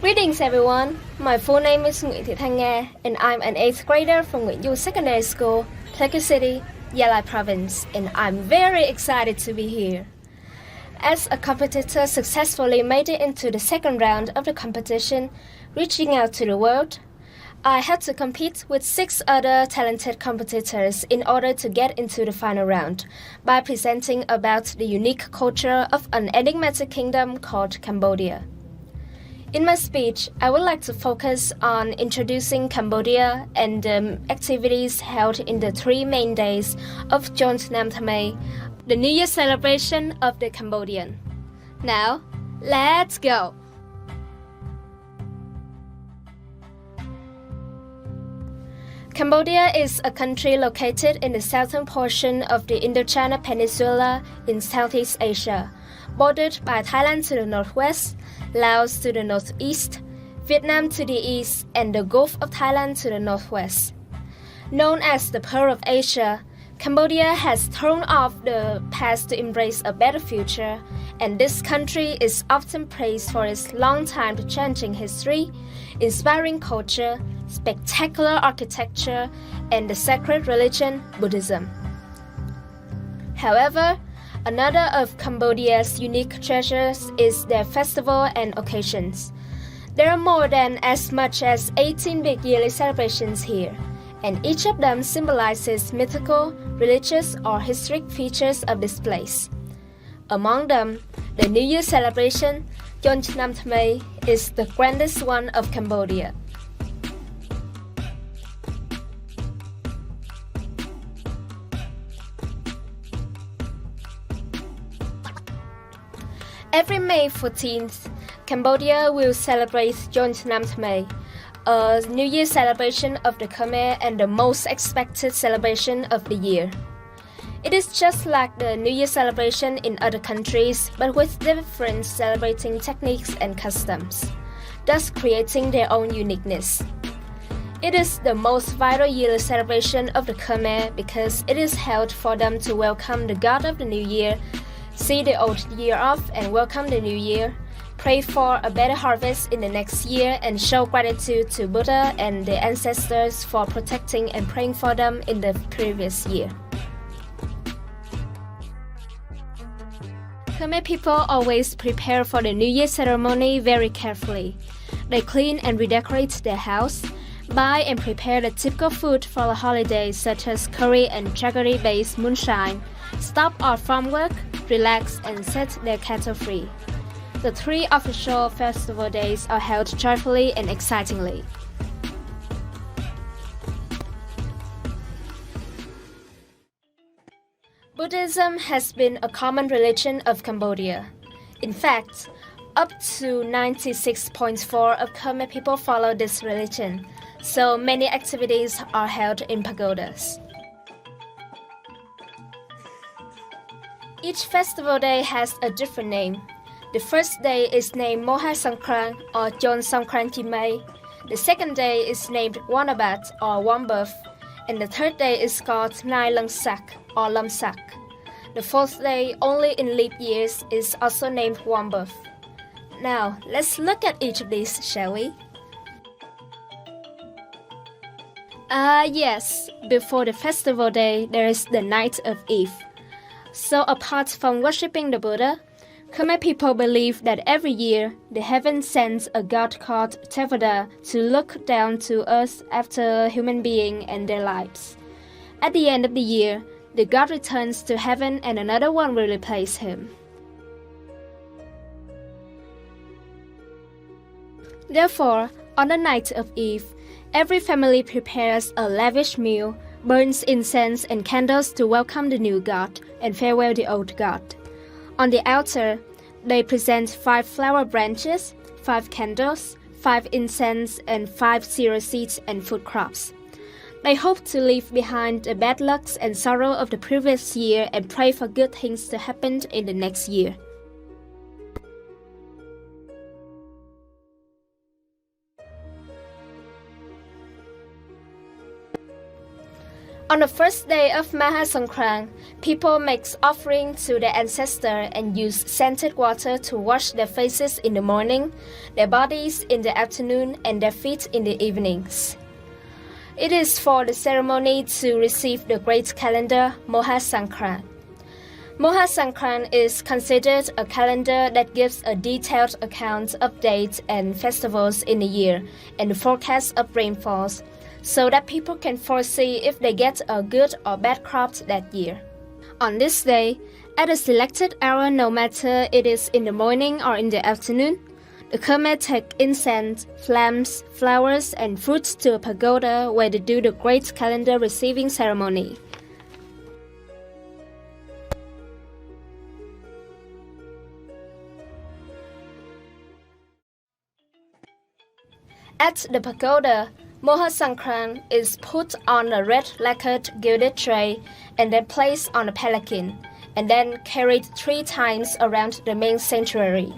Greetings everyone, my full name is Nguyễn Thị Thanh Nga and I'm an 8th grader from Nguyễn Secondary School, Pleiku City, Gia Lai Province, and I'm very excited to be here. As a competitor successfully made it into the second round of the competition, reaching out to the world, I had to compete with 6 other talented competitors in order to get into the final round by presenting about the unique culture of an enigmatic kingdom called Cambodia. In my speech, I would like to focus on introducing Cambodia and the activities held in the 3 main days of Choi Thmay, the New Year celebration of the Cambodian. Now, let's go! Cambodia is a country located in the southern portion of the Indochina Peninsula in Southeast Asia, bordered by Thailand to the northwest, Laos to the northeast, Vietnam to the east, and the Gulf of Thailand to the northwest. Known as the Pearl of Asia, Cambodia has thrown off the past to embrace a better future, and this country is often praised for its long-time changing history, inspiring culture, spectacular architecture, and the sacred religion, Buddhism. However, another of Cambodia's unique treasures is their festival and occasions. There are more than as much as 18 big yearly celebrations here, and each of them symbolizes mythical, religious, or historic features of this place. Among them, the New Year celebration, Choi Thmay, is the grandest one of Cambodia. Every May 14th, Cambodia will celebrate Choi Thmay, a New Year celebration of the Khmer and the most expected celebration of the year. It is just like the New Year celebration in other countries, but with different celebrating techniques and customs, thus creating their own uniqueness. It is the most vital yearly celebration of the Khmer because it is held for them to welcome the God of the New Year, see the old year off and welcome the new year, pray for a better harvest in the next year, and show gratitude to Buddha and the ancestors for protecting and praying for them in the previous year. Khmer people always prepare for the New Year ceremony very carefully. They clean and redecorate their house, buy and prepare the typical food for the holiday such as curry and jaggery-based moonshine, stop off from work, relax, and set their cattle free. The 3 official festival days are held joyfully and excitingly. Buddhism has been a common religion of Cambodia. In fact, up to 96.4% of Khmer people follow this religion, so many activities are held in pagodas. Each festival day has a different name. The first day is named Moha Songkran or Chon Songkran May. The second day is named Wanabat or Wambirth, and the third day is called Nai Lung Sak or Lam Sak. The fourth day, only in leap years, is also named Wambirth. Now, let's look at each of these, shall we? Yes, before the festival day, there is the night of Eve. So apart from worshipping the Buddha, Khmer people believe that every year the heaven sends a god called Tevada to look down to earth after human beings and their lives. At the end of the year, the god returns to heaven and another one will replace him. Therefore, on the night of Eve, every family prepares a lavish meal, burns incense and candles to welcome the new god and farewell the old god. On the altar, they present 5 flower branches, 5 candles, 5 incense, and 5 zero seeds and food crops. They hope to leave behind the bad lucks and sorrow of the previous year and pray for good things to happen in the next year. On the first day of Mahasankrant, people make offerings to their ancestors and use scented water to wash their faces in the morning, their bodies in the afternoon, and their feet in the evenings. It is for the ceremony to receive the great calendar Mahasankrant. Mahasankrant is considered a calendar that gives a detailed account of dates and festivals in a year and the forecast of rainfalls, so that people can foresee if they get a good or bad crop that year. On this day, at a selected hour, no matter it is in the morning or in the afternoon, the Khmer take incense, flames, flowers, and fruits to a pagoda where they do the great calendar receiving ceremony. At the pagoda, Mahasankrant is put on a red lacquered gilded tray and then placed on a palanquin, and then carried 3 times around the main sanctuary.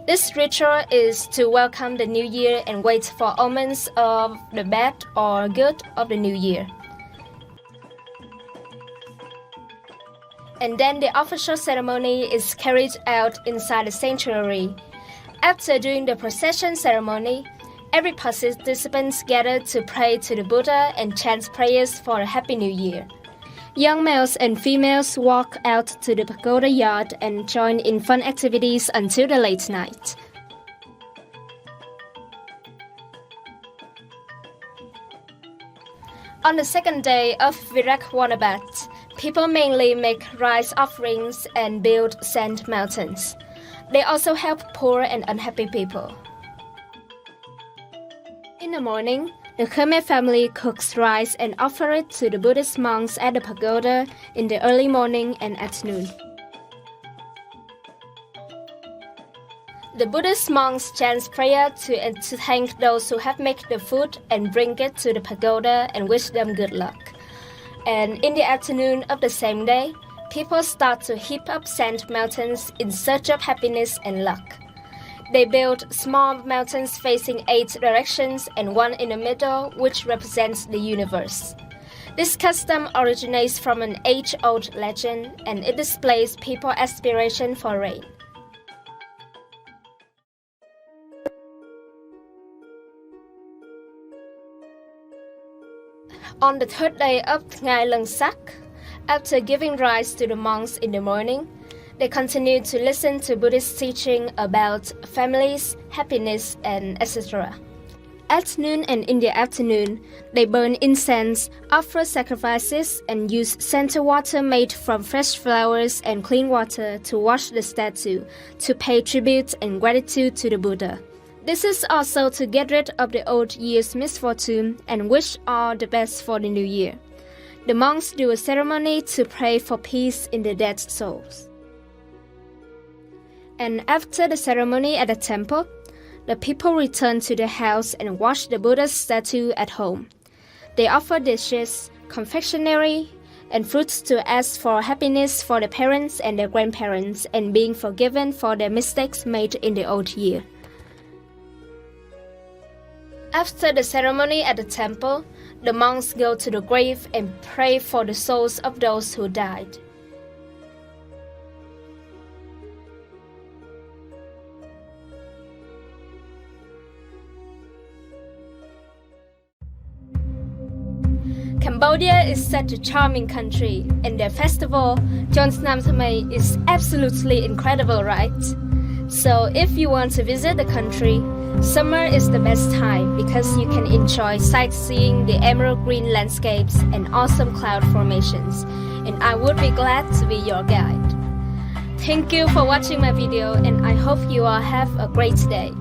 This ritual is to welcome the new year and wait for omens of the bad or good of the new year. And then the official ceremony is carried out inside the sanctuary. After doing the procession ceremony, every participant gathered to pray to the Buddha and chant prayers for a happy new year. Young males and females walk out to the pagoda yard and join in fun activities until the late night. On the second day of Virak-Wanabat, people mainly make rice offerings and build sand mountains. They also help poor and unhappy people. In the morning, the Khmer family cooks rice and offers it to the Buddhist monks at the pagoda in the early morning and afternoon. The Buddhist monks chant prayer to thank those who have made the food and bring it to the pagoda and wish them good luck. And in the afternoon of the same day, people start to heap up sand mountains in search of happiness and luck. They build small mountains facing 8 directions and one in the middle, which represents the universe. This custom originates from an age-old legend, and it displays people's aspiration for rain. On the third day of Thmay Lungsak, after giving rice to the monks in the morning, they continue to listen to Buddhist teaching about families, happiness, and etc. At noon and in the afternoon, they burn incense, offer sacrifices, and use scented water made from fresh flowers and clean water to wash the statue, to pay tribute and gratitude to the Buddha. This is also to get rid of the old year's misfortune and wish all the best for the new year. The monks do a ceremony to pray for peace in the dead souls. And after the ceremony at the temple, the people return to their house and wash the Buddha's statue at home. They offer dishes, confectionery, and fruits to ask for happiness for the parents and their grandparents and being forgiven for their mistakes made in the old year. After the ceremony at the temple, the monks go to the grave and pray for the souls of those who died. Cambodia is such a charming country, and their festival, Chnam Thmay, is absolutely incredible, right? So if you want to visit the country, summer is the best time because you can enjoy sightseeing the emerald green landscapes and awesome cloud formations, and I would be glad to be your guide. Thank you for watching my video, and I hope you all have a great day.